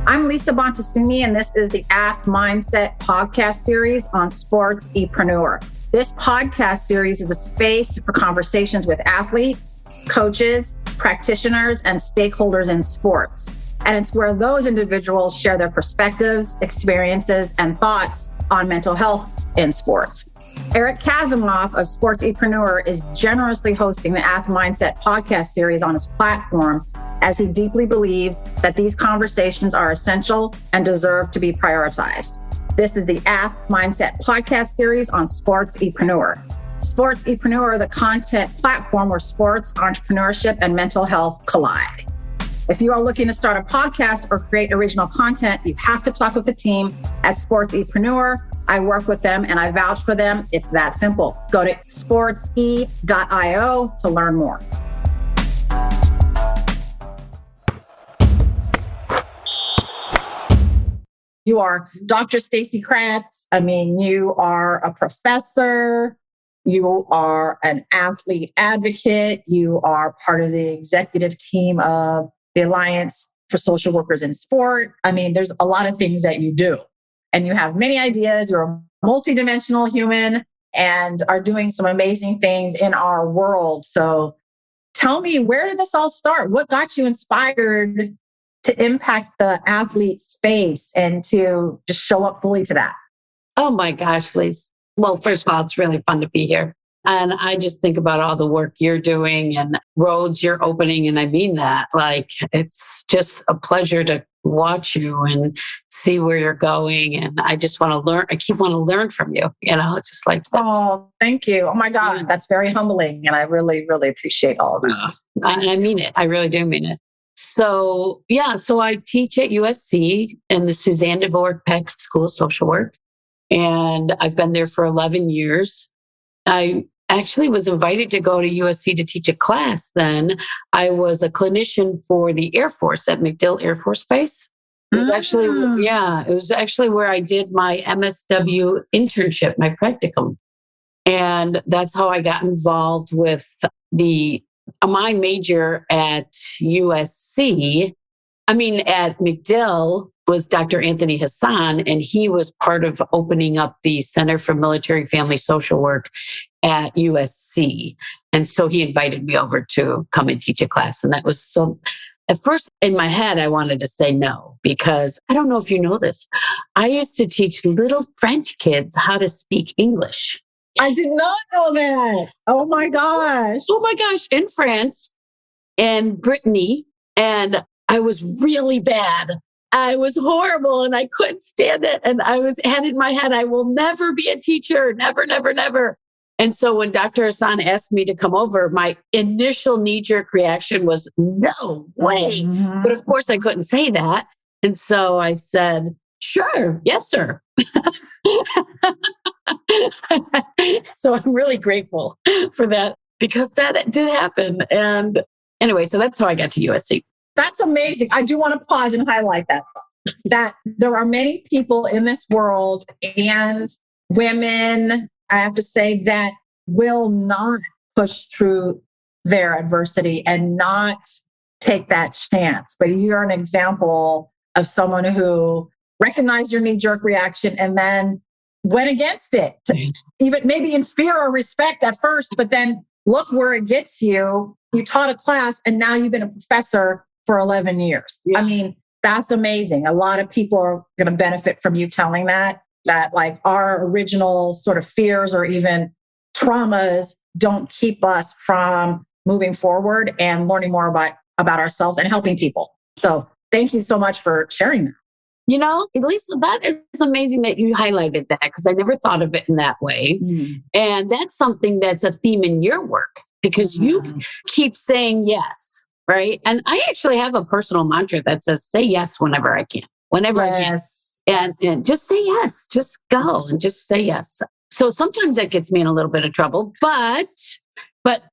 I'm Bonta Sumii, and this is the AthMindset podcast series on sports-epreneur. This podcast series is a space for conversations with athletes, coaches, practitioners, and stakeholders in sports. And it's where those individuals share their perspectives, experiences, and thoughts on mental health in sports. Eric Kazimoff of Sports-epreneur is generously hosting the AthMindset podcast series on his platform, as he deeply believes that these conversations are essential and deserve to be prioritized. This is the AthMindset podcast series on Sports-epreneur. Sports-epreneur, the content platform where sports, entrepreneurship, and mental health collide. If you are looking to start a podcast or create original content, you have to talk with the team at Sports-epreneur. I work with them and I vouch for them. It's that simple. Go to sportse.io to learn more. You are Dr. Stacy Kratz. You are a professor. You are an athlete advocate. You are part of the executive team of the Alliance for Social Workers in Sport. There's a lot of things that you do. And you have many ideas. You're a multidimensional human and are doing some amazing things in our world. So tell me, where did this all start? What got you inspired to impact the athlete space and to just show up fully to that? Oh my gosh, Lise. Well, first of all, it's really fun to be here. And I just think about all the work you're doing and roads you're opening. And I mean that. It's just a pleasure to watch you and see where you're going. And I just want to learn. I keep wanting to learn from you, just like that. Oh, thank you. Oh my God. That's very humbling. And I really, really appreciate all of that. And I mean it. I really do mean it. So I teach at USC in the Suzanne Dvorak Peck School of Social Work. And I've been there for 11 years. I actually was invited to go to USC to teach a class then. I was a clinician for the Air Force at MacDill Air Force Base. It was actually where I did my MSW internship, my practicum. And that's how I got involved with my major at USC. At MacDill was Dr. Anthony Hassan, and he was part of opening up the Center for Military Family Social Work at USC. And so he invited me over to come and teach a class. And that was so, at first in my head, I wanted to say no, because I don't know if you know this. I used to teach little French kids how to speak English. I did not know that. Oh my gosh. In France and Brittany. And I was really bad. I was horrible and I couldn't stand it. And I had in my head, I will never be a teacher. Never, never, never. And so when Dr. Hassan asked me to come over, my initial knee-jerk reaction was, no way. Mm-hmm. But of course I couldn't say that. And so I said, sure. Yes, sir. So I'm really grateful for that, because that did happen. And anyway, so that's how I got to USC. That's amazing. I do want to pause and highlight that there are many people in this world, and women, I have to say, that will not push through their adversity and not take that chance. But you're an example of someone who recognized your knee-jerk reaction and then went against it, even maybe in fear or respect at first, but then look where it gets you. You taught a class and now you've been a professor for 11 years. Yeah. That's amazing. A lot of people are going to benefit from you telling that our original sort of fears or even traumas don't keep us from moving forward and learning more about ourselves and helping people. So thank you so much for sharing that. Lisa, that is amazing that you highlighted that, because I never thought of it in that way. Mm. And that's something that's a theme in your work, because you keep saying yes, right? And I actually have a personal mantra that says, say yes whenever I can, I can. And just say yes, just go and just say yes. So sometimes that gets me in a little bit of trouble, but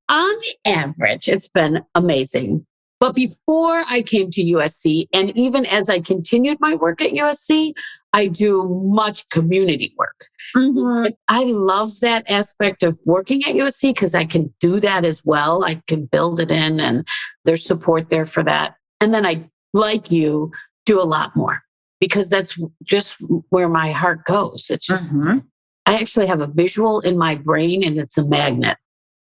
on the average, it's been amazing. But before I came to USC, and even as I continued my work at USC, I do much community work. Mm-hmm. I love that aspect of working at USC because I can do that as well. I can build it in, and there's support there for that. And then I, like you, do a lot more because that's just where my heart goes. It's just, I actually have a visual in my brain and it's a magnet.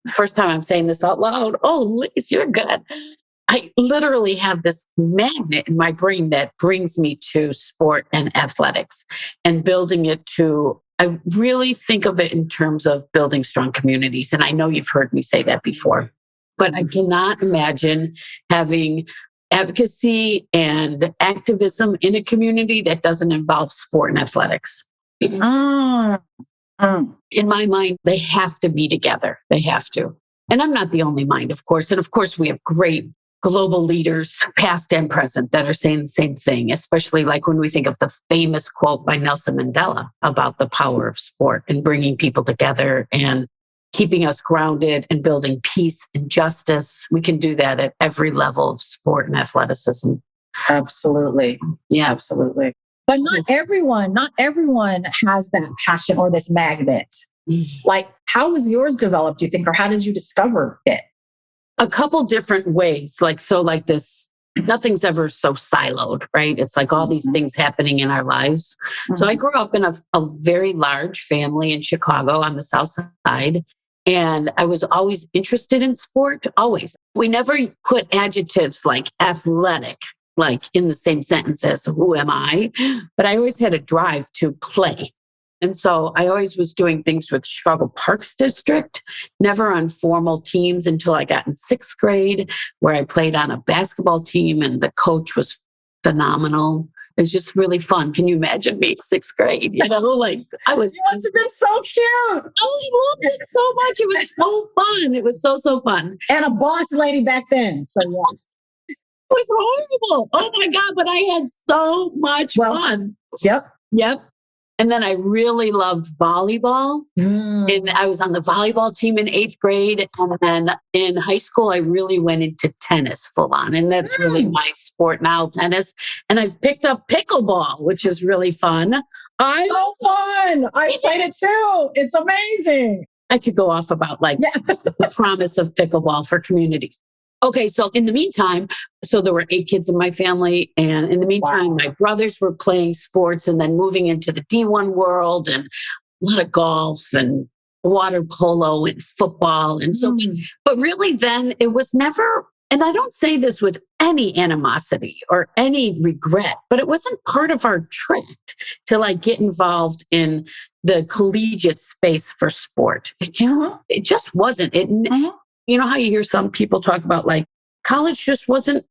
First time I'm saying this out loud. Oh, Liz, you're good. I literally have this magnet in my brain that brings me to sport and athletics and building it to, I really think of it in terms of building strong communities. And I know you've heard me say that before, but I cannot imagine having advocacy and activism in a community that doesn't involve sport and athletics. In my mind, they have to be together. They have to. And I'm not the only mind, of course. And of course, we have great global leaders, past and present, that are saying the same thing, especially like when we think of the famous quote by Nelson Mandela about the power of sport and bringing people together and keeping us grounded and building peace and justice. We can do that at every level of sport and athleticism. Absolutely. Yeah, absolutely. But not everyone has that passion or this magnet. Like, how was yours developed, do you think, or how did you discover it? A couple different ways. Like this, nothing's ever so siloed, right? It's like all these things happening in our lives. So I grew up in a very large family in Chicago on the South Side. And I was always interested in sport, always. We never put adjectives like athletic, like in the same sentence as who am I? But I always had a drive to play. And so I always was doing things with Chicago Parks District, never on formal teams until I got in 6th grade, where I played on a basketball team and the coach was phenomenal. It was just really fun. Can you imagine me, 6th grade? You know, like I was. You must have been so cute. Oh, I loved it so much. It was so fun. It was so fun. And a boss lady back then. So yes. It was horrible. Oh my God. But I had so much fun. Yep. And then I really loved volleyball. And I was on the volleyball team in 8th grade. And then in high school, I really went into tennis full on. And that's really my sport now, tennis. And I've picked up pickleball, which is really fun. So fun. I played it too. It's amazing. I could go off about the promise of pickleball for communities. Okay, so in the meantime, so there were 8 kids in my family. And in the meantime, my brothers were playing sports and then moving into the D1 world and a lot of golf and water polo and football. And so, but really then it was never, and I don't say this with any animosity or any regret, but it wasn't part of our track to like get involved in the collegiate space for sport. It just wasn't. You know how you hear some people talk about like college just wasn't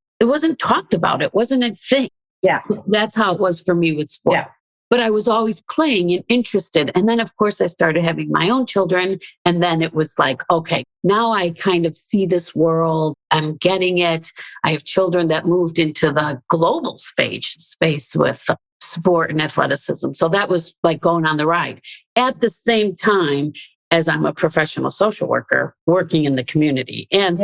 talked about. It wasn't a thing. Yeah. That's how it was for me with sport. Yeah. But I was always playing and interested. And then, of course, I started having my own children. And then it was like, okay, now I kind of see this world. I'm getting it. I have children that moved into the global space with sport and athleticism. So that was like going on the ride. At the same time, as I'm a professional social worker working in the community and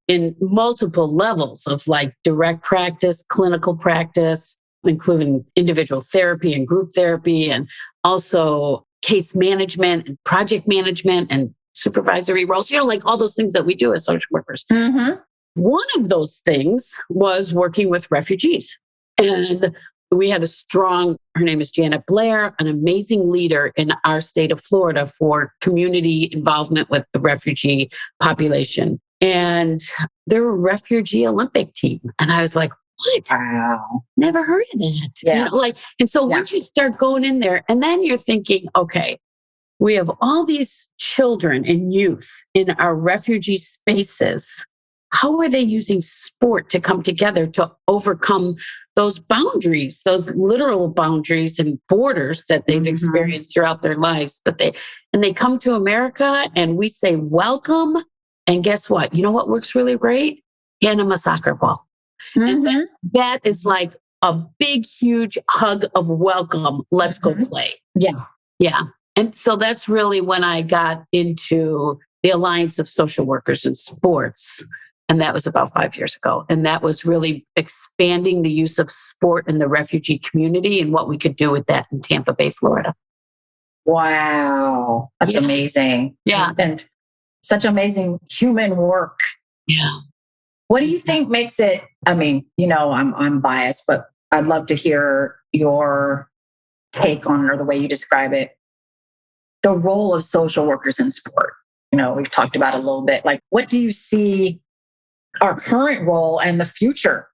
in multiple levels of like direct practice, clinical practice, including individual therapy and group therapy, and also case management and project management and supervisory roles, like all those things that we do as social workers. One of those things was working with refugees. And we had her name is Janet Blair, an amazing leader in our state of Florida for community involvement with the refugee population. And they're a refugee Olympic team. And I was like, what? Wow. Never heard of that. Yeah. And so once you start going in there and then you're thinking, okay, we have all these children and youth in our refugee spaces. How are they using sport to come together to overcome those boundaries, those literal boundaries and borders that they've experienced throughout their lives? But they come to America and we say, welcome. And guess what? You know what works really great? Hand them a soccer ball. And that is like a big, huge hug of welcome. Let's go play. Yeah. And so that's really when I got into the Alliance of Social Workers in Sports. And that was about 5 years ago. And that was really expanding the use of sport in the refugee community and what we could do with that in Tampa Bay, Florida. Wow. That's amazing. Yeah. And such amazing human work. Yeah. What do you think makes it, I mean, I'm biased, but I'd love to hear your take on it or the way you describe it. The role of social workers in sport. We've talked about it a little bit. Like, what do you see our current role and the future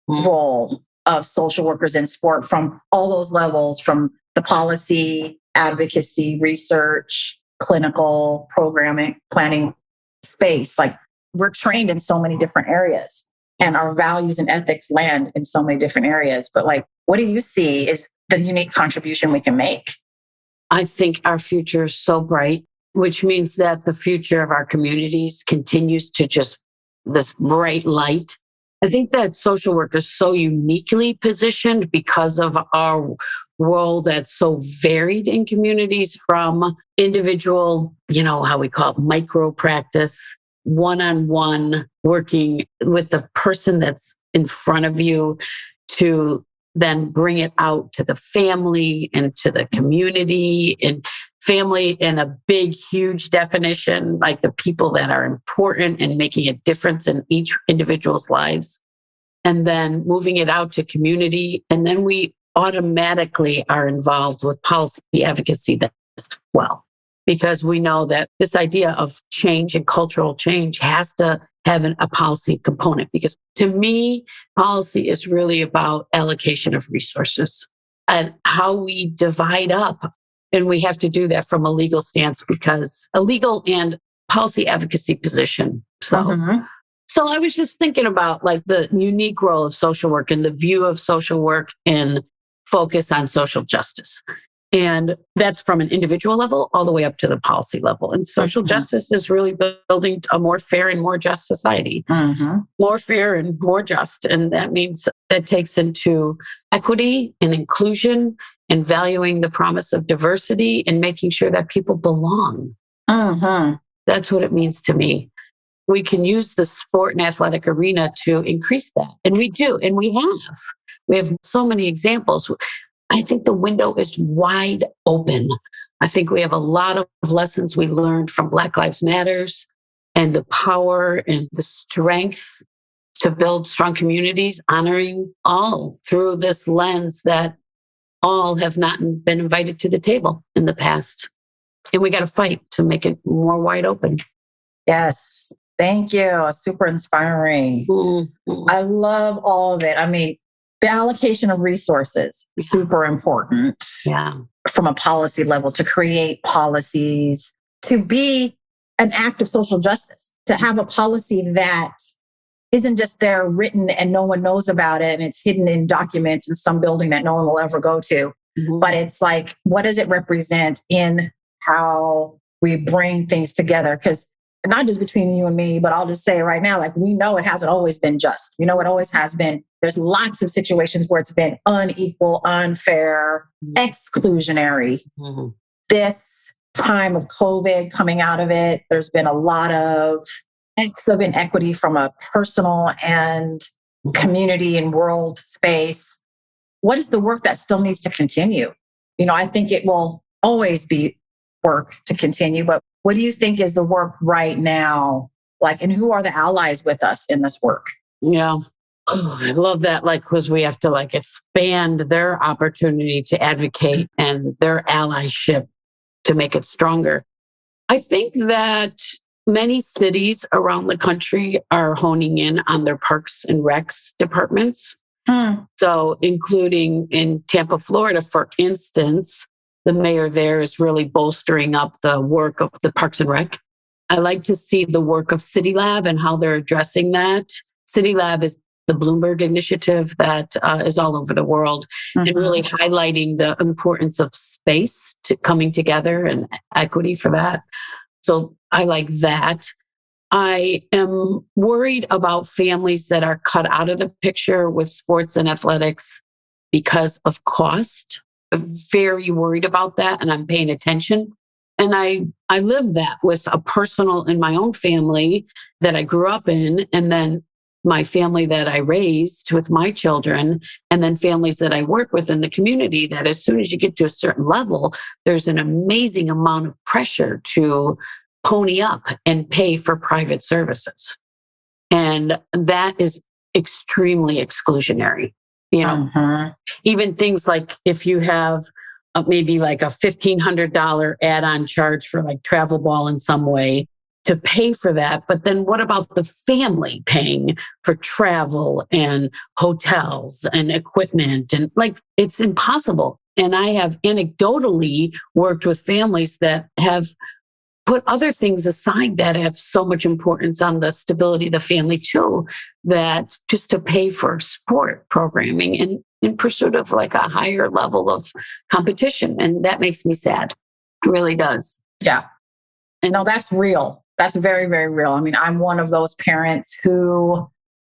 role of social workers in sport from all those levels, from the policy, advocacy, research, clinical, programming, planning space? Like, we're trained in so many different areas and our values and ethics land in so many different areas. But like, what do you see is the unique contribution we can make? I think our future is so bright, which means that the future of our communities continues to just this bright light. I think that social work is so uniquely positioned because of our role that's so varied in communities, from individual, how we call it micro practice, one-on-one working with the person that's in front of you, to then bring it out to the family and to the community, and family in a big, huge definition, like the people that are important and making a difference in each individual's lives. And then moving it out to community. And then we automatically are involved with policy advocacy as well, because we know that this idea of change and cultural change has to have a policy component. Because to me, policy is really about allocation of resources and how we divide up. And we have to do that from a legal stance, because a legal and policy advocacy position. So I was just thinking about like the unique role of social work and the view of social work and focus on social justice. And that's from an individual level all the way up to the policy level. And social justice is really building a more fair and more just society, more fair and more just. And that means that takes into equity and inclusion and valuing the promise of diversity and making sure that people belong. That's what it means to me. We can use the sport and athletic arena to increase that. And we do. And we have. We have so many examples. I think the window is wide open. I think we have a lot of lessons we learned from Black Lives Matters and the power and the strength to build strong communities, honoring all through this lens that all have not been invited to the table in the past. And we got to fight to make it more wide open. Yes. Thank you. Super inspiring. I love all of it. I mean, the allocation of resources, super important. From a policy level, to create policies, to be an act of social justice, to have a policy that isn't just there written and no one knows about it and it's hidden in documents in some building that no one will ever go to. But it's like, what does it represent in how we bring things together? Because not just between you and me, but I'll just say right now, like, we know it hasn't always been just. We know it always has been. There's lots of situations where it's been unequal, unfair, exclusionary. This time of COVID, coming out of it, there's been a lot of acts of inequity from a personal and community and world space. What is the work that still needs to continue? I think it will always be work to continue, but what do you think is the work right now? Like, and who are the allies with us in this work? Yeah. I love that. Like, because we have to expand their opportunity to advocate and their allyship to make it stronger. I think that many cities around the country are honing in on their parks and recs departments. So including in Tampa, Florida, for instance, the mayor there is really bolstering up the work of the Parks and Rec. I like to see the work of City Lab and how they're addressing that. City Lab is the Bloomberg initiative that is all over the world and really highlighting the importance of space to coming together and equity for that. So I like that. I am worried about families that are cut out of the picture with sports and athletics because of cost. Very worried about that, and I'm paying attention. And I live that with a personal in my own family that I grew up in, and then my family that I raised with my children, and then families that I work with in the community, that as soon as you get to a certain level, there's an amazing amount of pressure to pony up and pay for private services. And that is extremely exclusionary. Even things like if you have maybe like a $1,500 add-on charge for like travel ball in some way to pay for that. But then what about the family paying for travel and hotels and equipment? And like, it's impossible. And I have anecdotally worked with families that have put other things aside that have so much importance on the stability of the family too, that just to pay for sport programming and in pursuit of like a higher level of competition. And that makes me sad. It really does. Yeah. And no, that's real. That's very, very real. I mean, I'm one of those parents who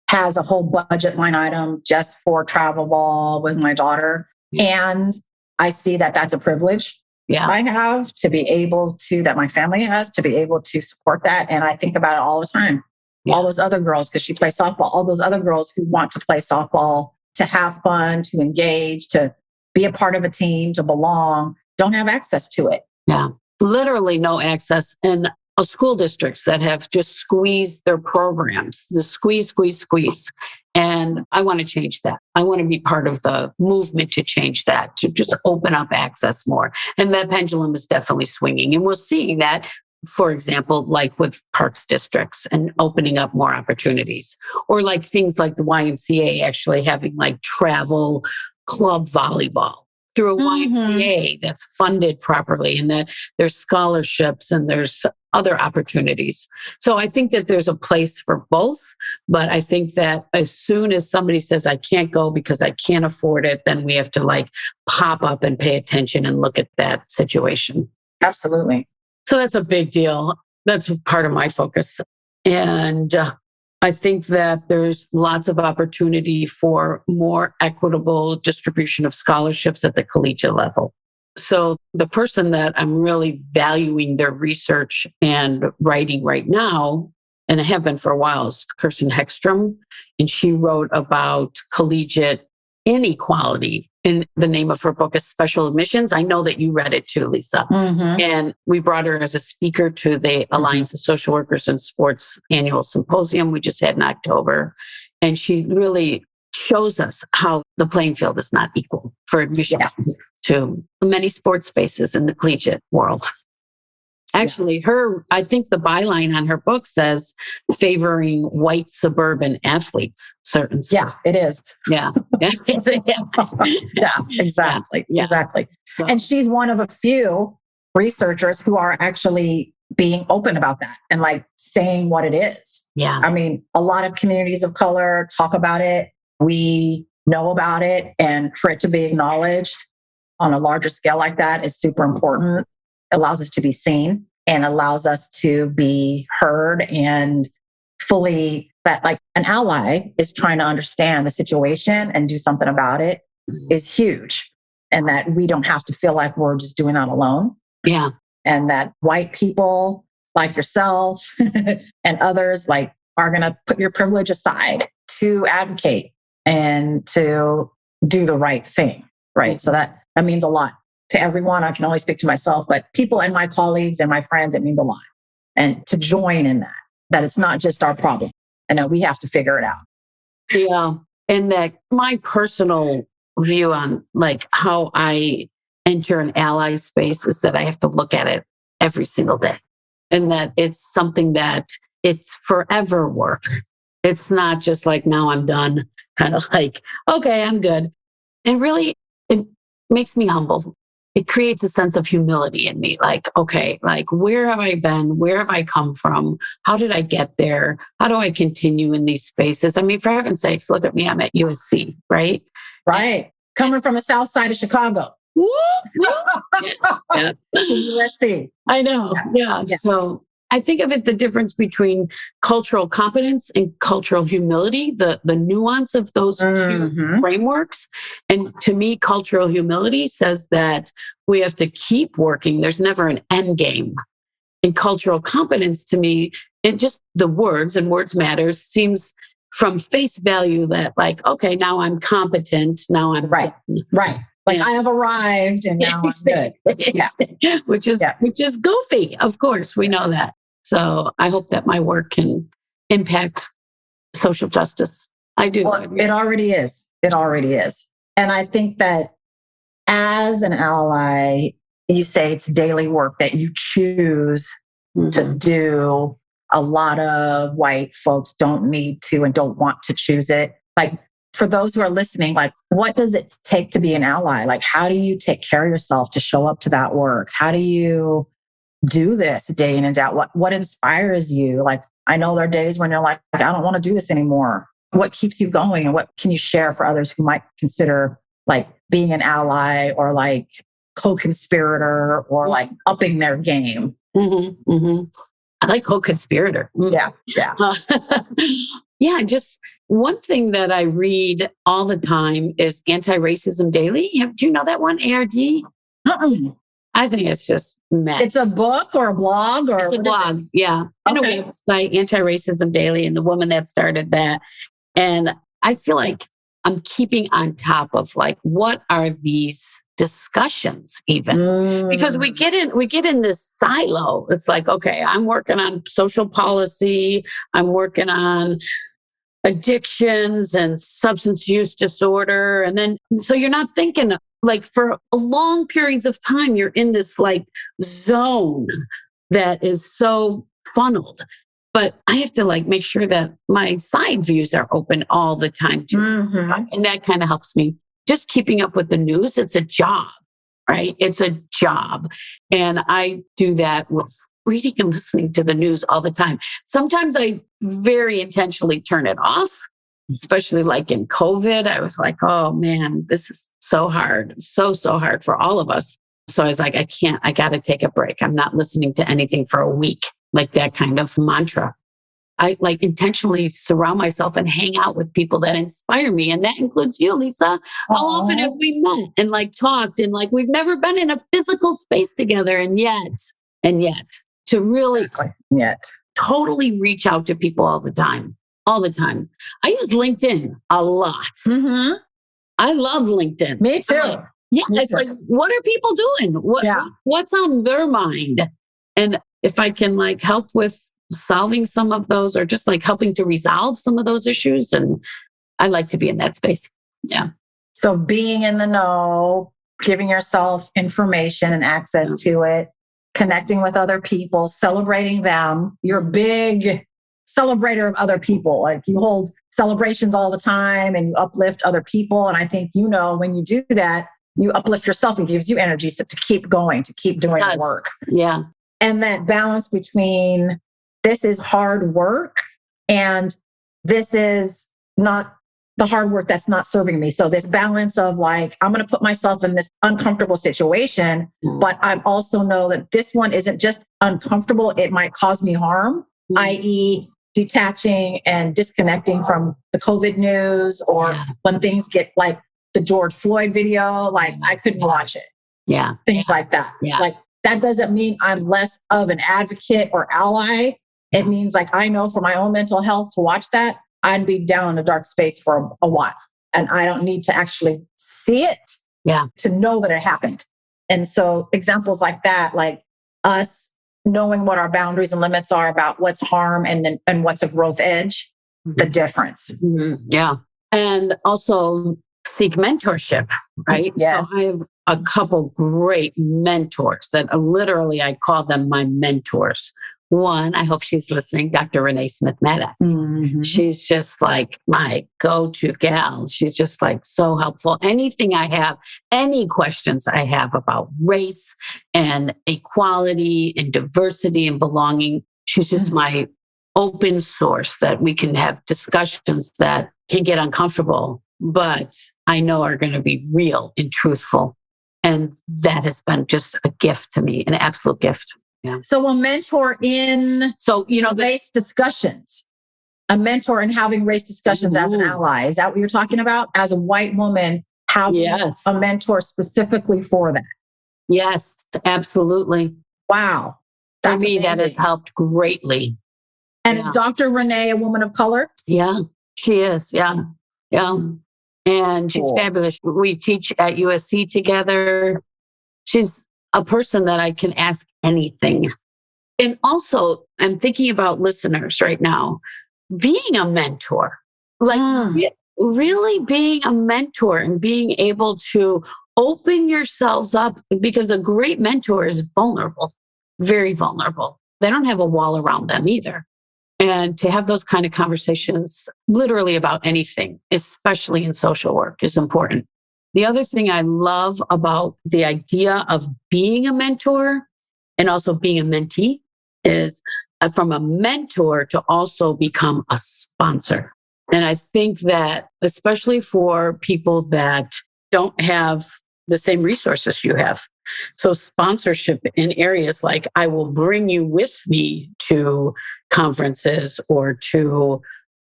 has a whole budget line item just for travel ball with my daughter. And I see that that's a privilege. I have to be able to, that my family has to be able to support that. And I think about it all the time. All those other girls, because she plays softball, all those other girls who want to play softball, to have fun, to engage, to be a part of a team, to belong, don't have access to it. Yeah, literally no access. And school districts that have just squeezed their programs, the squeeze. And I want to change that. I want to be part of the movement to change that, to just open up access more. And that pendulum is definitely swinging. And we're seeing that, for example, like with parks districts and opening up more opportunities, or like things like the YMCA actually having like travel club volleyball through a YMCA that's funded properly, and that there's scholarships and there's other opportunities. So I think that there's a place for both, but I think that as soon as somebody says, I can't go because I can't afford it, then we have to like pop up and pay attention and look at that situation. Absolutely. So that's a big deal. That's part of my focus. And I think that there's lots of opportunity for more equitable distribution of scholarships at the collegiate level. So the person that I'm really valuing their research and writing right now, and I have been for a while, is Kirsten Heckstrom. And she wrote about collegiate inequality in the name of her book is Special Admissions. I know that you read it too, Lisa. And we brought her as a speaker to the Alliance of Social Workers in Sports annual symposium we just had in October. And she really shows us how the playing field is not equal for admissions to many sports spaces in the collegiate world. Actually, I think the byline on her book says favoring white suburban athletes, certain sports. Yeah, it is. Yeah. Exactly. Yeah. Exactly. So. And she's one of a few researchers who are actually being open about that and like saying what it is. Yeah. I mean, a lot of communities of color talk about it. We know about it, and for it to be acknowledged on a larger scale like that is super important. It allows us to be seen and allows us to be heard, and fully that like an ally is trying to understand the situation and do something about it is huge. And that we don't have to feel like we're just doing that alone. Yeah. And that white people like yourself and others like are going to put your privilege aside to advocate and to do the right thing. Right. So that means a lot to everyone. I can only speak to myself, but people and my colleagues and my friends, it means a lot. And to join in that it's not just our problem and that we have to figure it out. Yeah. And that my personal view on like how I enter an ally space is that I have to look at it every single day, and that it's something that it's forever work. It's not just like, now I'm done, kind of like, okay, I'm good. And really, it makes me humble. It creates a sense of humility in me. Like, okay, like where have I been? Where have I come from? How did I get there? How do I continue in these spaces? I mean, for heaven's sakes, look at me. I'm at USC, right? Right. Coming from the south side of Chicago. Yeah. USC. I know. Yeah. So I think of it, the difference between cultural competence and cultural humility, the nuance of those two frameworks. And to me, cultural humility says that we have to keep working. There's never an end game. And cultural competence to me, it just the words and words matters seems from face value that like, okay, now I'm competent. Now I'm right. Like I have arrived and now I'm good. Which is goofy. Of course, we know that. So I hope that my work can impact social justice. I do. Well, it already is. It already is. And I think that as an ally, you say it's daily work that you choose to do. A lot of white folks don't need to and don't want to choose it. Like, for those who are listening, like, what does it take to be an ally? Like, how do you take care of yourself to show up to that work? How do you do this day in and day out? What inspires you? Like, I know there are days when you're like, I don't want to do this anymore. What keeps you going? And what can you share for others who might consider like being an ally or like co-conspirator or like upping their game? I like co-conspirator. Yeah. Yeah. Just one thing that I read all the time is Anti-Racism Daily. Do you know that one, ARD? I think it's just mad. It's a book or a blog or it's a blog. Yeah. And Okay. a website, Anti-Racism Daily, and the woman that started that. And I feel like I'm keeping on top of like, what are these discussions even? Because we get in this silo. It's like, okay, I'm working on social policy. I'm working on addictions and substance use disorder. And then, so you're not thinking like for long periods of time, you're in this like zone that is so funneled. But I have to like make sure that my side views are open all the time too. And that kind of helps me. Just keeping up with the news, it's a job, right? It's a job. And I do that with reading and listening to the news all the time. Sometimes I very intentionally turn it off, especially like in COVID. I was like, oh man, this is so hard. So hard for all of us. So I was like, I got to take a break. I'm not listening to anything for a week, like that kind of mantra. I like intentionally surround myself and hang out with people that inspire me. And that includes you, Lisa. How often have we met and like talked and like we've never been in a physical space together and yet to really totally reach out to people all the time. I use LinkedIn a lot. I love LinkedIn. Me too. It's like, what are people doing? What's on their mind? And if I can like help with solving some of those or just like helping to resolve some of those issues. And I like to be in that space. Yeah. So being in the know, giving yourself information and access to it, connecting with other people, celebrating them. You're a big celebrator of other people. Like you hold celebrations all the time and you uplift other people. And I think, when you do that, you uplift yourself and gives you energy to keep going, to keep doing the work. Yeah. And that balance between this is hard work and this is not the hard work that's not serving me. So this balance of like, I'm going to put myself in this uncomfortable situation, but I also know that this one isn't just uncomfortable. It might cause me harm, i.e. detaching and disconnecting from the COVID news or when things get like the George Floyd video, like I couldn't watch it. Yeah. Things like that. Yeah. Like that doesn't mean I'm less of an advocate or ally. It means like, I know for my own mental health to watch that, I'd be down in a dark space for a while. And I don't need to actually see it to know that it happened. And so examples like that, like us knowing what our boundaries and limits are about what's harm and what's a growth edge, the difference. Yeah. And also seek mentorship, right? Yes. So I have a couple great mentors that literally I call them my mentors. One, I hope she's listening, Dr. Renee Smith-Maddox. She's just like my go-to gal. She's just like so helpful. Anything I have, any questions I have about race and equality and diversity and belonging, she's just my open source that we can have discussions that can get uncomfortable, but I know are going to be real and truthful. And that has been just a gift to me, an absolute gift. Yeah. So a mentor in race discussions, a mentor in having race discussions as an ally. Is that what you're talking about? As a white woman, having a mentor specifically for that? Yes, absolutely. Wow. For me, amazing. That has helped greatly. And is Dr. Renee a woman of color? Yeah, she is. Yeah. And she's fabulous. We teach at USC together. She's a person that I can ask anything. And also, I'm thinking about listeners right now, being a mentor. Like, really being a mentor and being able to open yourselves up, because a great mentor is vulnerable, very vulnerable. They don't have a wall around them either. And to have those kind of conversations, literally about anything, especially in social work, is important. The other thing I love about the idea of being a mentor and also being a mentee is from a mentor to also become a sponsor. And I think that especially for people that don't have the same resources you have. So sponsorship in areas like, I will bring you with me to conferences or to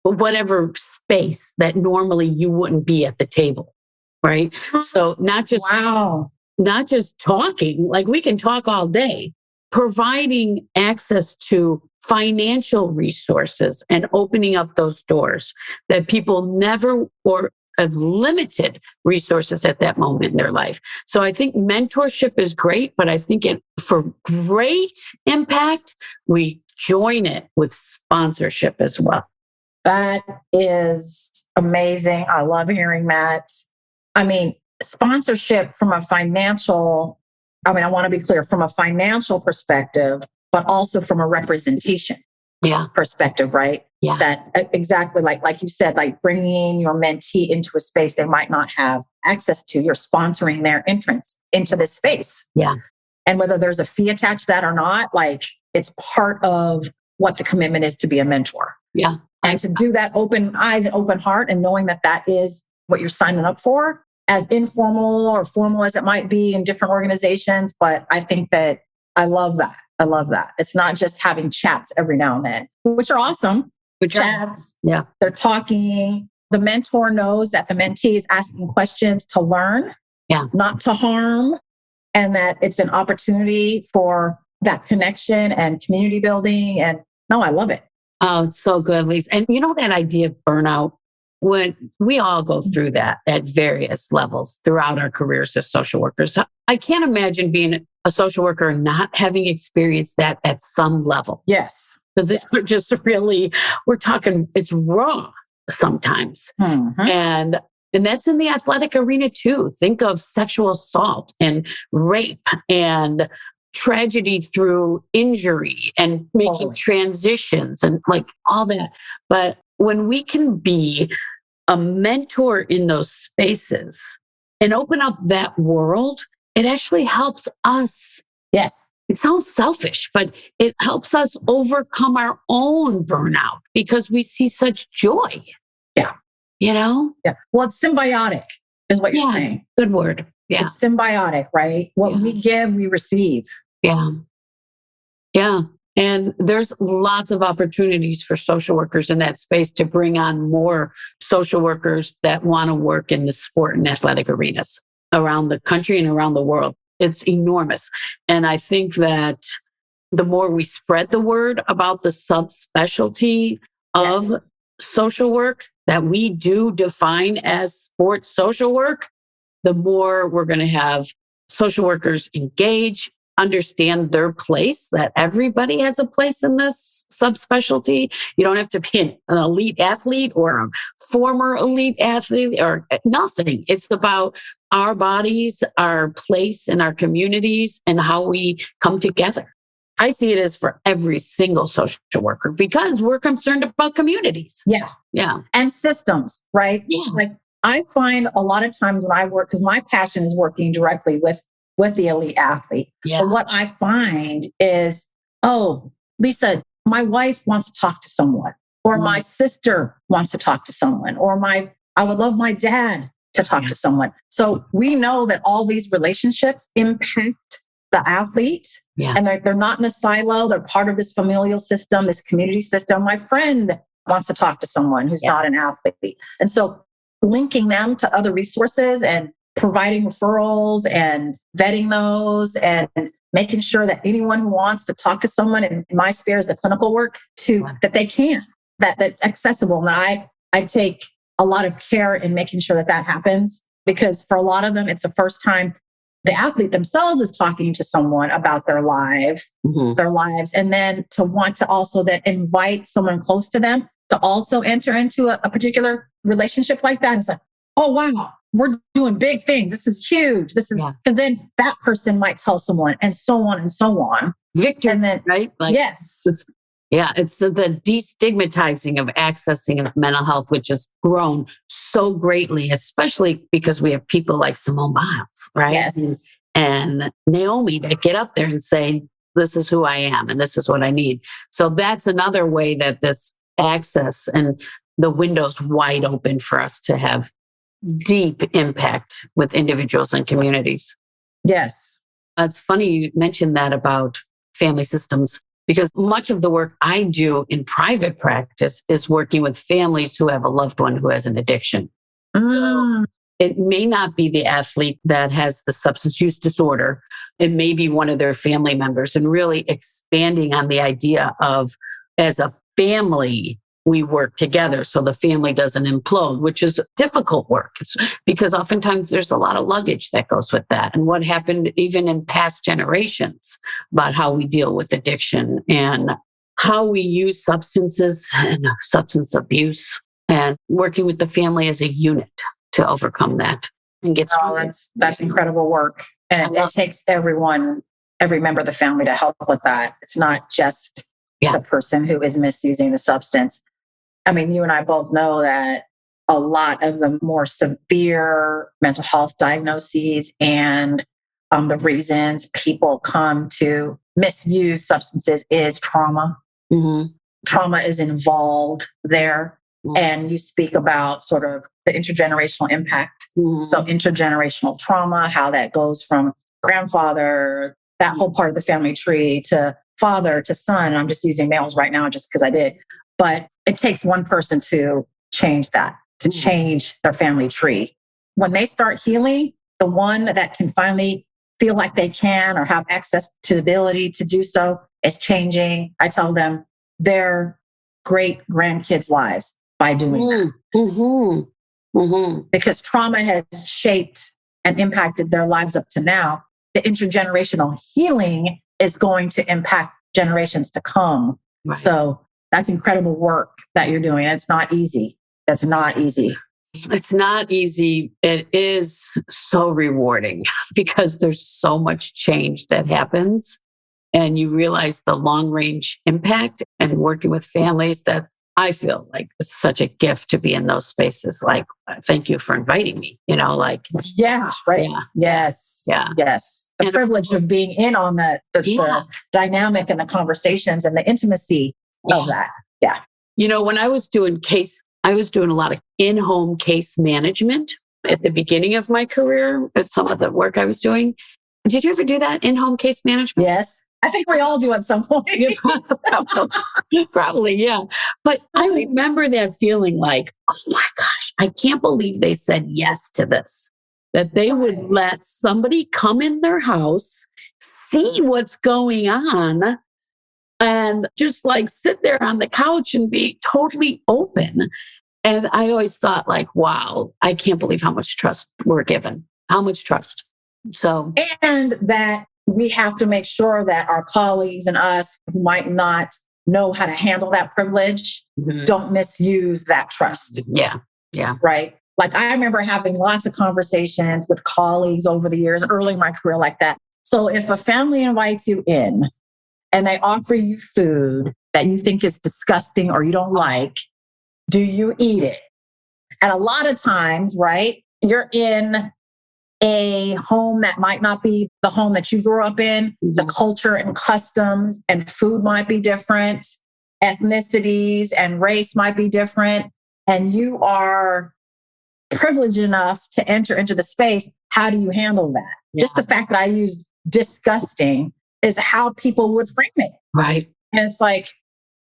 whatever space that normally you wouldn't be at the table, right? So not just talking, like we can talk all day, providing access to financial resources and opening up those doors that people never or have limited resources at that moment in their life. So I think mentorship is great, but I think for great impact, we join it with sponsorship as well. That is amazing. I love hearing that. I mean, sponsorship from a financial, I want to be clear, from a financial perspective, but also from a representation perspective, right? Yeah. That exactly like you said, like bringing your mentee into a space they might not have access to. You're sponsoring their entrance into this space. Yeah. And whether there's a fee attached to that or not, like it's part of what the commitment is to be a mentor. Yeah. And to do that open eyes and open heart and knowing that that is what you're signing up for, as informal or formal as it might be in different organizations. But I think that I love that. I love that. It's not just having chats every now and then, which are awesome. Chats. Yeah. They're talking. The mentor knows that the mentee is asking questions to learn, not to harm, and that it's an opportunity for that connection and community building. And no, I love it. Oh, it's so good, Lisa. And you know that idea of burnout, when we all go through that at various levels throughout our careers as social workers. I can't imagine being a social worker and not having experienced that at some level. Yes. Because it's just really, we're talking, it's raw sometimes. Mm-hmm. And that's in the athletic arena too. Think of sexual assault and rape and tragedy through injury and making transitions and like all that. But when we can be a mentor in those spaces and open up that world, it actually helps us. Yes. It sounds selfish, but it helps us overcome our own burnout because we see such joy. Yeah. You know? Yeah. Well, it's symbiotic is what you're saying. Good word. Yeah. It's symbiotic, right? What we give, we receive. Yeah. Yeah. And there's lots of opportunities for social workers in that space to bring on more social workers that want to work in the sport and athletic arenas around the country and around the world. It's enormous. And I think that the more we spread the word about the subspecialty of social work that we do define as sports social work, the more we're going to have social workers engage, understand their place, that everybody has a place in this subspecialty. You don't have to be an elite athlete or a former elite athlete or nothing. It's about our bodies, our place in our communities, and how we come together. I see it as for every single social worker because we're concerned about communities. Yeah. Yeah. And systems, right? Yeah. Like I find a lot of times when I work, because my passion is working directly with the elite athlete. Yeah. But what I find is, oh, Lisa, my wife wants to talk to someone, or my sister wants to talk to someone, or I would love my dad to talk to someone. So we know that all these relationships impact the athlete, and they're not in a silo. They're part of this familial system, this community system. My friend wants to talk to someone who's not an athlete. And so linking them to other resources and providing referrals and vetting those and making sure that anyone who wants to talk to someone in my sphere is the clinical work that they can, that's accessible. And I take a lot of care in making sure that happens, because for a lot of them, it's the first time the athlete themselves is talking to someone about their lives, and then to want to also then invite someone close to them to also enter into a particular relationship like that, it's like, oh, wow, we're doing big things. This is huge. This is because then that person might tell someone and so on and so on. Victor, and then, right? Like, yes. It's the destigmatizing of accessing of mental health, which has grown so greatly, especially because we have people like Simone Biles, right? Yes. And Naomi that get up there and say, this is who I am and this is what I need. So that's another way that this access and the window's wide open for us to have deep impact with individuals and communities. Yes. It's funny you mentioned that about family systems, because much of the work I do in private practice is working with families who have a loved one who has an addiction. So it may not be the athlete that has the substance use disorder. It may be one of their family members, and really expanding on the idea of, as a family, we work together so the family doesn't implode, which is difficult work because oftentimes there's a lot of luggage that goes with that. And what happened even in past generations about how we deal with addiction and how we use substances and substance and working with the family as a unit to overcome that and get through. That's incredible work. And it takes every member of the family to help with that. It's not just the person who is misusing the substance. I mean, you and I both know that a lot of the more severe mental health diagnoses and the reasons people come to misuse substances is trauma. Mm-hmm. Trauma is involved there. Mm-hmm. And you speak about sort of the intergenerational impact. Mm-hmm. So intergenerational trauma, how that goes from grandfather, that whole part of the family tree, to father to son. I'm just using males right now just because I did. But it takes one person to change that, to change their family tree. When they start healing, the one that can finally feel like they can or have access to the ability to do so is changing, I tell them, their great grandkids' lives by doing that. Mm-hmm. Mm-hmm. Because trauma has shaped and impacted their lives up to now. The intergenerational healing is going to impact generations to come. Right. So that's incredible work that you're doing. It's not easy. It's not easy. It's not easy. It is so rewarding because there's so much change that happens. And you realize the long range impact, and working with families. I feel like it's such a gift to be in those spaces. Like, thank you for inviting me, Yeah, right. Yeah. Yes. Yeah. Yes. The privilege of being in on the dynamic and the conversations and the intimacy of that. Yeah. When I was doing a lot of in-home case management at the beginning of my career at some of the work I was doing. Did you ever do that, in-home case management? Yes. I think we all do at some point. Probably, yeah. But I remember that feeling like, oh my gosh, I can't believe they said yes to this. That they would let somebody come in their house, see what's going on, and just like sit there on the couch and be totally open. And I always thought like, wow, I can't believe how much trust we're given. How much trust. So, and that we have to make sure that our colleagues and us who might not know how to handle that privilege don't misuse that trust. Yeah. Yeah. Right. Like I remember having lots of conversations with colleagues over the years, early in my career like that. So if a family invites you in and they offer you food that you think is disgusting or you don't like, do you eat it? And a lot of times, right, you're in a home that might not be the home that you grew up in. Mm-hmm. The culture and customs and food might be different. Ethnicities and race might be different. And you are privileged enough to enter into the space. How do you handle that? Yeah. Just the fact that I used disgusting is how people would frame it. Right. And it's like,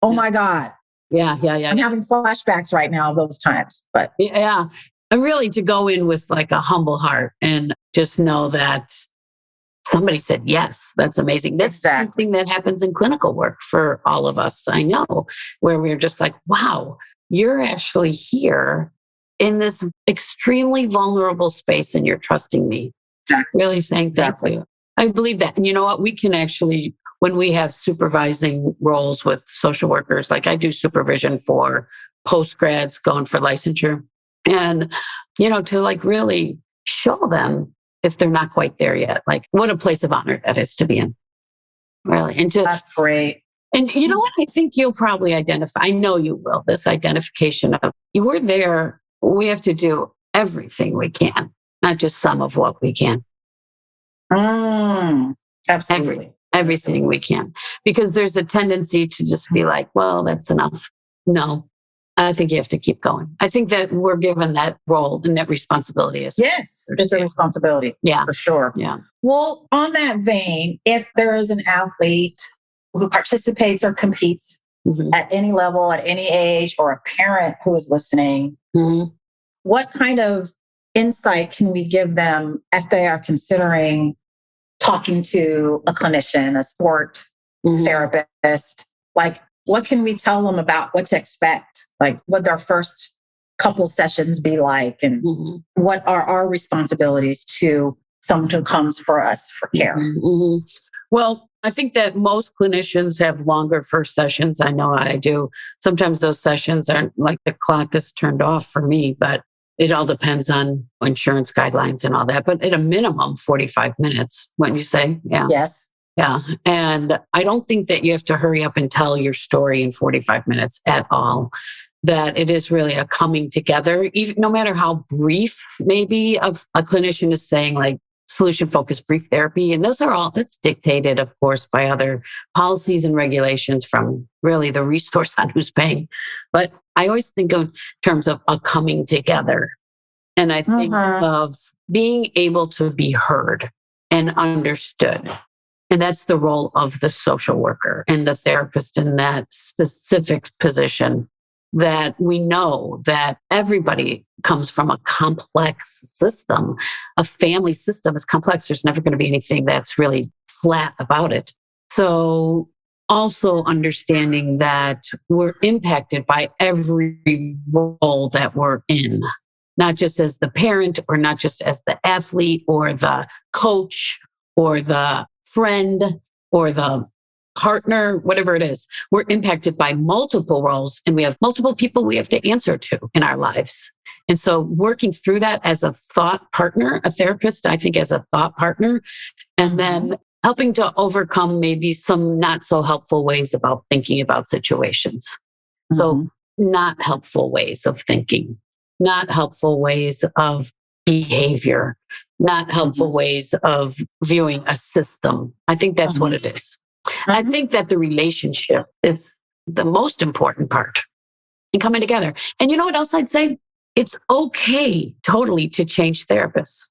oh my God. Yeah. I'm having flashbacks right now of those times. But yeah. And really to go in with like a humble heart and just know that somebody said yes. That's amazing. That's something that happens in clinical work for all of us. I know, where we're just like, wow, you're actually here in this extremely vulnerable space and you're trusting me. Exactly. Really saying thank you. I believe that. And you know what? We can actually, when we have supervising roles with social workers, like I do supervision for postgrads going for licensure. And, to like really show them if they're not quite there yet, like what a place of honor that is to be in. Really. That's great. And you know what? I think you'll probably identify, I know you will, this identification of you were there. We have to do everything we can, not just some of what we can. Absolutely. Everything we can. Because there's a tendency to just be like, well, that's enough. No, I think you have to keep going. I think that we're given that role and that responsibility. Yes, it's a responsibility. Yeah. For sure. Yeah. Well, on that vein, if there is an athlete who participates or competes at any level, at any age, or a parent who is listening, what kind of insight can we give them as they are considering talking to a clinician, a sport therapist? Like, what can we tell them about what to expect? Like, what their first couple sessions be like? And what are our responsibilities to someone who comes for us for care? Well, I think that most clinicians have longer first sessions. I know I do. Sometimes those sessions aren't like the clock is turned off for me, but it all depends on insurance guidelines and all that. But at a minimum, 45 minutes, wouldn't you say? Yeah. Yes. Yeah. And I don't think that you have to hurry up and tell your story in 45 minutes at all. That it is really a coming together, even no matter how brief maybe a clinician is saying like solution-focused brief therapy. And those are all, that's dictated, of course, by other policies and regulations from really the resource on who's paying. But I always think of terms of a coming together. And I think of being able to be heard and understood. And that's the role of the social worker and the therapist in that specific position, that we know that everybody comes from a complex system. A family system is complex. There's never going to be anything that's really flat about it. So also understanding that we're impacted by every role that we're in, not just as the parent or not just as the athlete or the coach or the friend or the partner, whatever it is. We're impacted by multiple roles and we have multiple people we have to answer to in our lives. And so working through that as a thought partner, a therapist, I think as a thought partner, and then helping to overcome maybe some not so helpful ways about thinking about situations. So not helpful ways of thinking, not helpful ways of behavior, not helpful ways of viewing a system. I think that's what it is. I think that the relationship is the most important part in coming together. And you know what else I'd say? It's okay totally to change therapists.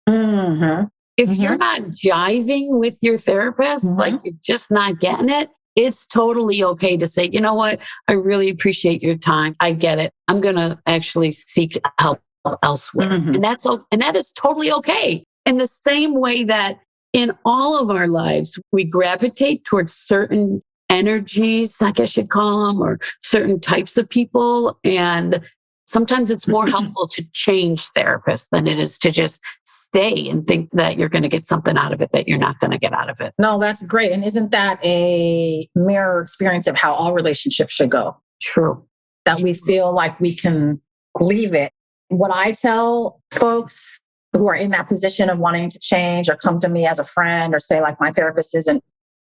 If you're not jiving with your therapist, like you're just not getting it, it's totally okay to say, you know what? I really appreciate your time. I get it. I'm going to actually seek help elsewhere. And that is totally okay. In the same way that in all of our lives, we gravitate towards certain energies, I guess you'd call them, or certain types of people. And sometimes it's more helpful to change therapists than it is to just stay and think that you're going to get something out of it that you're not going to get out of it. No, that's great. And isn't that a mirror experience of how all relationships should go? True. That we feel like we can leave it. What I tell folks who are in that position of wanting to change or come to me as a friend or say like my therapist isn't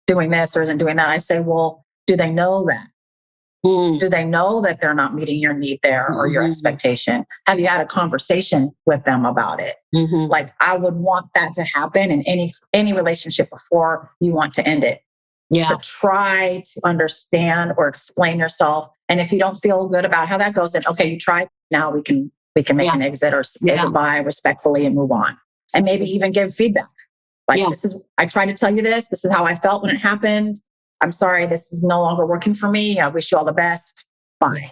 doing this or isn't doing that, I say, well, do they know that? Do they know that they're not meeting your need there or your expectation? Have you had a conversation with them about it? Like I would want that to happen in any relationship before you want to end it. To try to understand or explain yourself. And if you don't feel good about how that goes, then okay, you tried. Now we can make an exit or say goodbye respectfully and move on. And maybe even give feedback. Like I tried to tell you this. This is how I felt when it happened. I'm sorry, this is no longer working for me. I wish you all the best. Bye.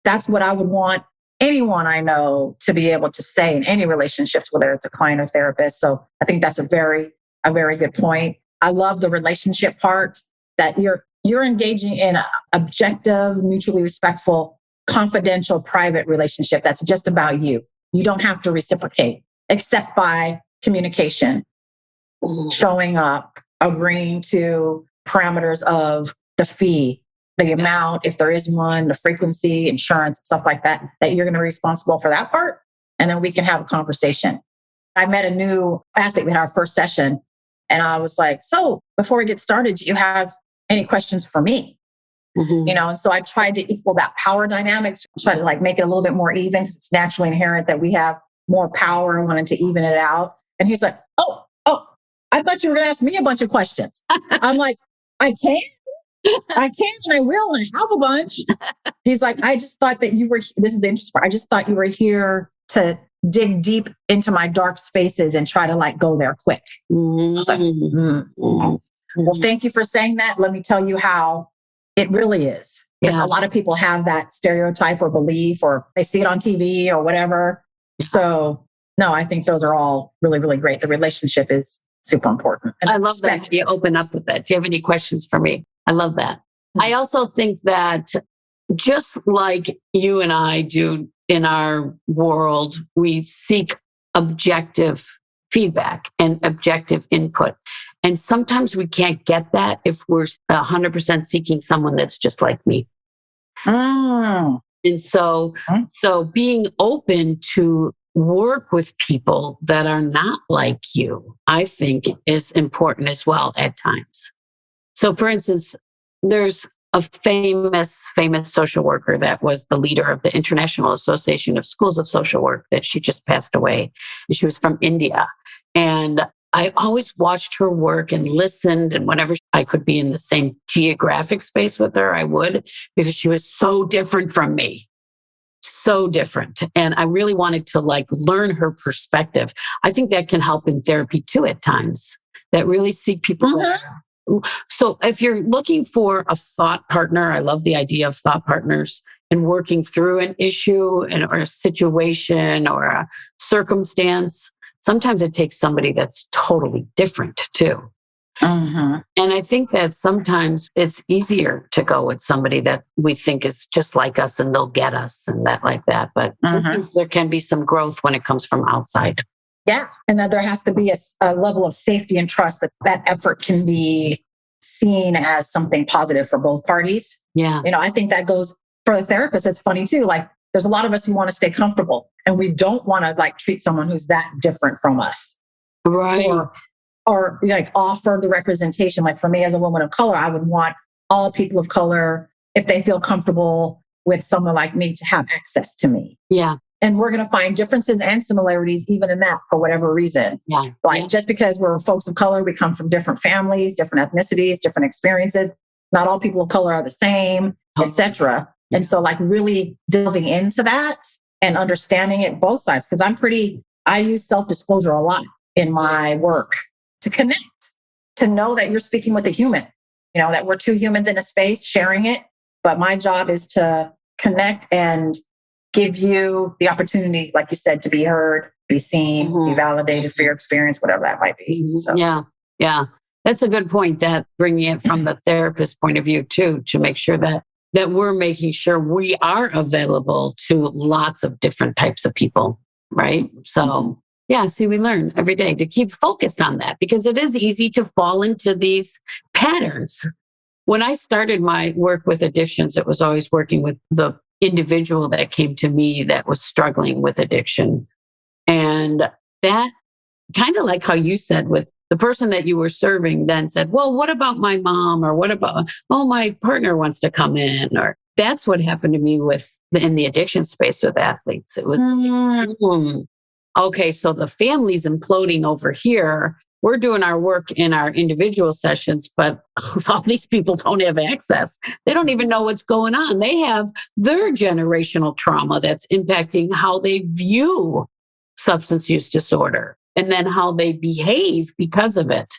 That's what I would want anyone I know to be able to say in any relationships, whether it's a client or therapist. So I think that's a very good point. I love the relationship part, that you're engaging in an objective, mutually respectful, confidential, private relationship that's just about you. You don't have to reciprocate except by communication, showing up, agreeing to parameters of the fee, the amount, if there is one, the frequency, insurance, stuff like that, that you're going to be responsible for that part. And then we can have a conversation. I met a new athlete in our first session, and I was like, so before we get started, do you have any questions for me? And so I tried to equal that power dynamics, try to like make it a little bit more even, because it's naturally inherent that we have more power and wanted to even it out. And he's like, oh, I thought you were going to ask me a bunch of questions. I'm like, I can and I will, and I have a bunch. He's like, I just thought that you were, this is the interesting part, I just thought you were here to dig deep into my dark spaces and try to like go there quick. I was like, Well, thank you for saying that. Let me tell you how it really is. Because a lot of people have that stereotype or belief, or they see it on TV or whatever. So no, I think those are all really, really great. The relationship is super important. And I love that you open up with that. Do you have any questions for me? I love that. I also think that just like you and I do in our world, we seek objective feedback and objective input. And sometimes we can't get that if we're 100% seeking someone that's just like me. And so being open to work with people that are not like you, I think is important as well at times. So for instance, there's a famous social worker that was the leader of the International Association of Schools of Social Work that she just passed away. And she was from India. And I always watched her work and listened. And whenever I could be in the same geographic space with her, I would, because she was so different from me. So different. And I really wanted to like learn her perspective. I think that can help in therapy too at times, that really seek people. So if you're looking for a thought partner, I love the idea of thought partners and working through an issue or a situation or a circumstance. Sometimes it takes somebody that's totally different too. And I think that sometimes it's easier to go with somebody that we think is just like us and they'll get us and that like that. But sometimes there can be some growth when it comes from outside. Yeah. And that there has to be a level of safety and trust that effort can be seen as something positive for both parties. Yeah. I think that goes for the therapist. It's funny too. Like there's a lot of us who want to stay comfortable and we don't want to like treat someone who's that different from us. Right. Or like offer the representation. Like for me as a woman of color, I would want all people of color, if they feel comfortable with someone like me, to have access to me. Yeah. And we're going to find differences and similarities even in that for whatever reason. Yeah. Like just because we're folks of color, we come from different families, different ethnicities, different experiences. Not all people of color are the same, etc. And so like really delving into that and understanding it both sides. Because I use self-disclosure a lot in my work to connect, to know that you're speaking with a human, that we're two humans in a space sharing it. But my job is to connect and give you the opportunity, like you said, to be heard, be seen, be validated for your experience, whatever that might be. So. Yeah. That's a good point, that bringing it from the therapist point of view too, to make sure that we're making sure we are available to lots of different types of people, right? So yeah, see, we learn every day to keep focused on that, because it is easy to fall into these patterns. When I started my work with addictions, it was always working with the individual that came to me that was struggling with addiction. And that kind of like how you said with the person that you were serving then said, well, what about my mom? Or what about, my partner wants to come in? Or that's what happened to me in the addiction space with athletes. It was, okay, so the family's imploding over here. We're doing our work in our individual sessions, but all these people don't have access. They don't even know what's going on. They have their generational trauma that's impacting how they view substance use disorder and then how they behave because of it.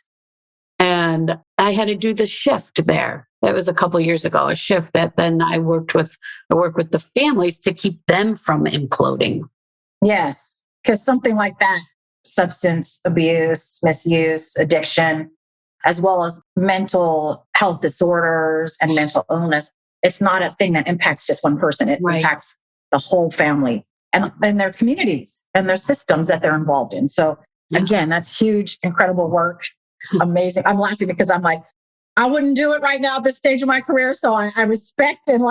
And I had to do the shift there. That was a couple of years ago, a shift that then I work with the families to keep them from imploding. Yes, because something like that, substance abuse, misuse, addiction, as well as mental health disorders and mental illness, it's not a thing that impacts just one person. It impacts the whole family and their communities and their systems that they're involved in. So again, that's huge, incredible work. Amazing. I'm laughing because I'm like, I wouldn't do it right now at this stage of my career. So I respect and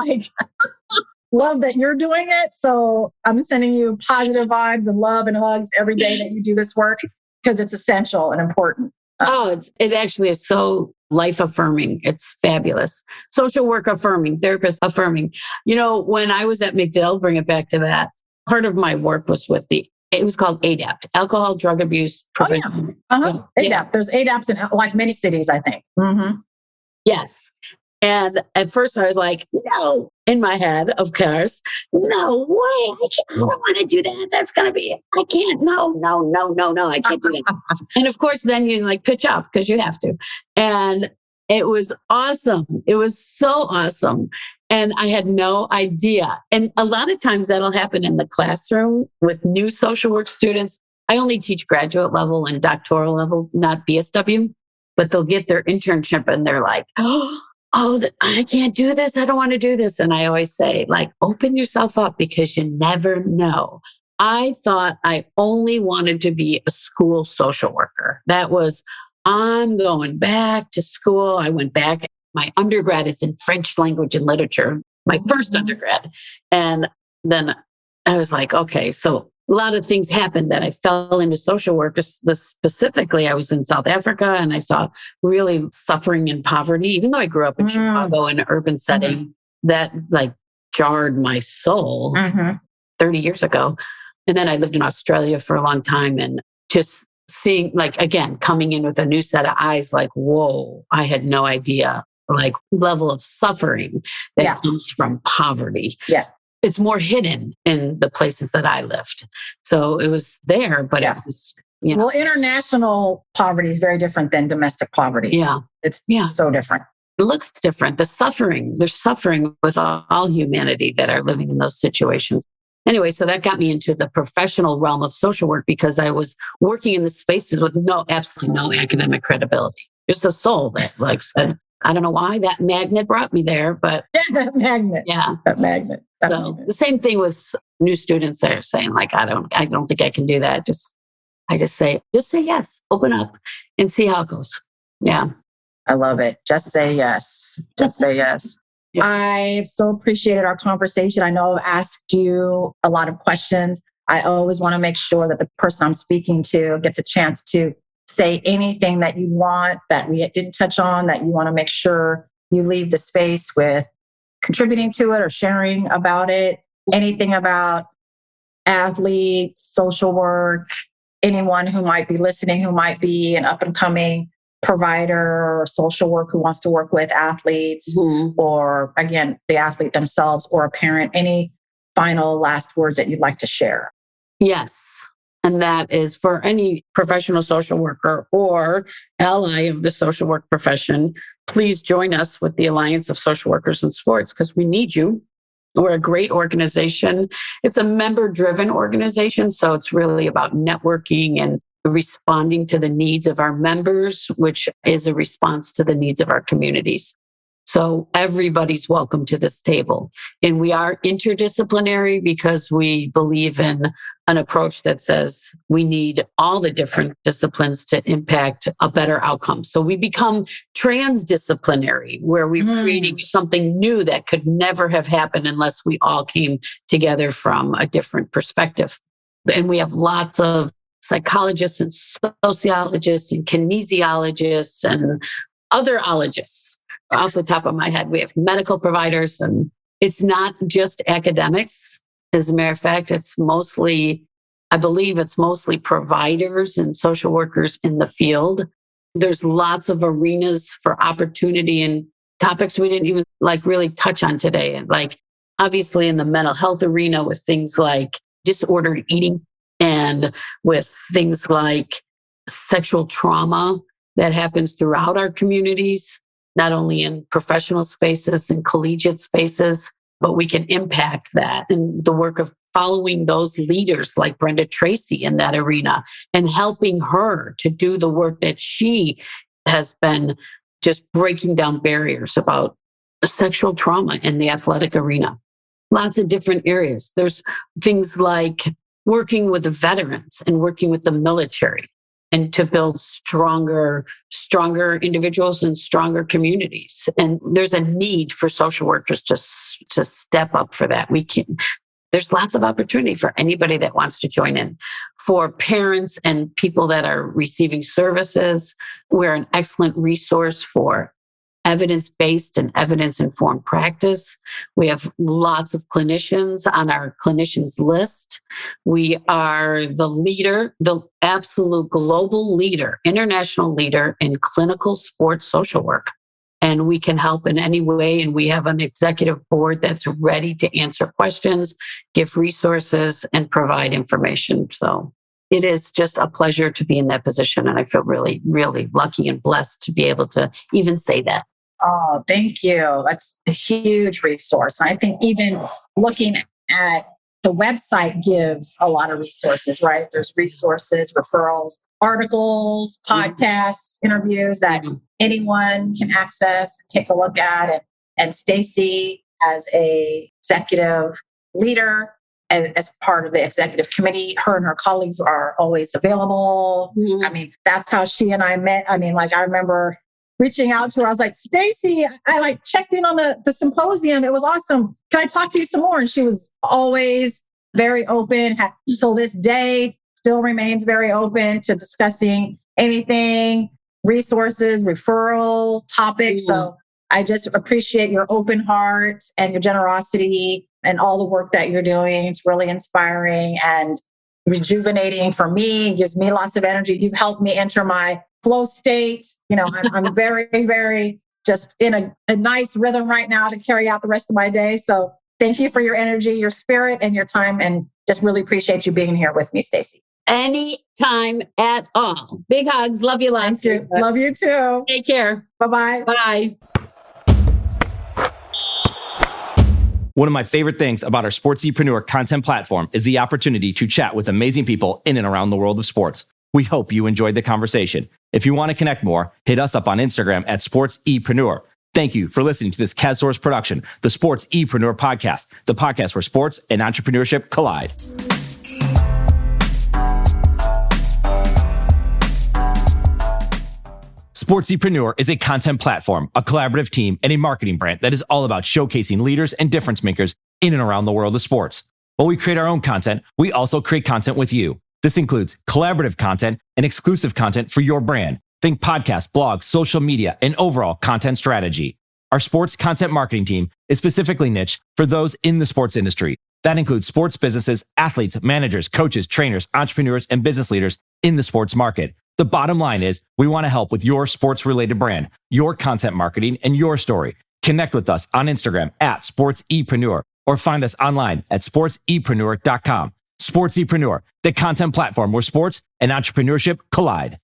love that you're doing it. So I'm sending you positive vibes and love and hugs every day that you do this work because it's essential and important. It actually is so life affirming. It's fabulous. Social work affirming, therapist affirming. When I was at McDill, bring it back to that, part of my work was with it was called ADAPT, Alcohol Drug Abuse Prevention. ADAPT. Yeah. There's ADAPTs in many cities, I think. Mm-hmm. Yes. And at first I was like, no, in my head, of course, no way. I don't want to do that. That's going to be, I can't. No, I can't do that. And of course, then you pitch up because you have to. And it was awesome. It was so awesome. And I had no idea. And a lot of times that'll happen in the classroom with new social work students. I only teach graduate level and doctoral level, not BSW, but they'll get their internship and they're like, I can't do this. I don't want to do this. And I always say, open yourself up because you never know. I thought I only wanted to be a school social worker. I'm going back to school. I went back. My undergrad is in French language and literature, my first undergrad. And then I was like, okay, so a lot of things happened that I fell into social work. Specifically, I was in South Africa and I saw really suffering and poverty, even though I grew up in Chicago in an urban setting that jarred my soul 30 years ago. And then I lived in Australia for a long time and just seeing, again, coming in with a new set of eyes, whoa, I had no idea, level of suffering that comes from poverty. Yeah. It's more hidden in the places that I lived. So it was there, but it was, Well, international poverty is very different than domestic poverty. Yeah. It's so different. It looks different. There's suffering with all humanity that are living in those situations. Anyway, so that got me into the professional realm of social work because I was working in the spaces with absolutely no academic credibility. Just a soul that said, I don't know why that magnet brought me there, but that magnet. Yeah. That magnet. So the same thing with new students that are saying I don't think I can do that. I just say yes, open up and see how it goes. Yeah. I love it. Just say yes. Just say yes. Yeah. I've so appreciated our conversation. I know I've asked you a lot of questions. I always want to make sure that the person I'm speaking to gets a chance to say anything that you want that we didn't touch on, that you want to make sure you leave the space with contributing to it or sharing about it, anything about athletes, social work, anyone who might be listening, who might be an up and coming provider or social work who wants to work with athletes or again, the athlete themselves or a parent, any final last words that you'd like to share? Yes. And that is for any professional social worker or ally of the social work profession, please join us with the Alliance of Social Workers in Sports because we need you. We're a great organization. It's a member-driven organization, so it's really about networking and responding to the needs of our members, which is a response to the needs of our communities. So everybody's welcome to this table. And we are interdisciplinary because we believe in an approach that says we need all the different disciplines to impact a better outcome. So we become transdisciplinary, where we're creating something new that could never have happened unless we all came together from a different perspective. And we have lots of psychologists and sociologists and kinesiologists and other ologists. Off the top of my head, we have medical providers, and it's not just academics. As a matter of fact, I believe it's mostly providers and social workers in the field. There's lots of arenas for opportunity and topics we didn't even really touch on today. And obviously in the mental health arena with things like disordered eating and with things like sexual trauma that happens throughout our communities, not only in professional spaces and collegiate spaces, but we can impact that. And the work of following those leaders like Brenda Tracy in that arena and helping her to do the work that she has been just breaking down barriers about sexual trauma in the athletic arena. Lots of different areas. There's things like working with the veterans and working with the military. and to build stronger individuals and stronger communities. And there's a need for social workers to step up for that. There's lots of opportunity for anybody that wants to join in. For parents and people that are receiving services, we're an excellent resource for evidence-based and evidence-informed practice. We have lots of clinicians on our clinicians list. We are the leader, the absolute global leader, international leader in clinical sports social work. And we can help in any way. And we have an executive board that's ready to answer questions, give resources, and provide information. So it is just a pleasure to be in that position. And I feel really, really lucky and blessed to be able to even say that. Oh, thank you. That's a huge resource. I think even looking at the website gives a lot of resources, right? There's resources, referrals, articles, podcasts, interviews that anyone can access, take a look at. And Stacy, as a executive leader, and as part of the executive committee, her and her colleagues are always available. I mean, that's how she and I met. I mean, like I remember reaching out to her. I was like, Stacy, I checked in on the symposium. It was awesome. Can I talk to you some more? And she was always very open. Till this day, still remains very open to discussing anything, resources, referral topics. So I just appreciate your open heart and your generosity and all the work that you're doing. It's really inspiring and rejuvenating for me. It gives me lots of energy. You've helped me enter my flow state. You know, I'm very, very just in a nice rhythm right now to carry out the rest of my day. So thank you for your energy, your spirit, and your time. And just really appreciate you being here with me, Stacy. Anytime at all. Big hugs. Love you lots. Thank you. Love you too. Take care. Bye-bye. Bye. One of my favorite things about our Sportsepreneur content platform is the opportunity to chat with amazing people in and around the world of sports. We hope you enjoyed the conversation. If you want to connect more, hit us up on Instagram at Sportsepreneur. Thank you for listening to this CASSource production, the Sportsepreneur podcast, the podcast where sports and entrepreneurship collide. Sportsepreneur is a content platform, a collaborative team, and a marketing brand that is all about showcasing leaders and difference makers in and around the world of sports. While we create our own content, we also create content with you. This includes collaborative content and exclusive content for your brand. Think podcasts, blogs, social media, and overall content strategy. Our sports content marketing team is specifically niche for those in the sports industry. That includes sports businesses, athletes, managers, coaches, trainers, entrepreneurs, and business leaders in the sports market. The bottom line is we want to help with your sports-related brand, your content marketing, and your story. Connect with us on Instagram at Sportsepreneur or find us online at sportsepreneur.com. Sportsepreneur, the content platform where sports and entrepreneurship collide.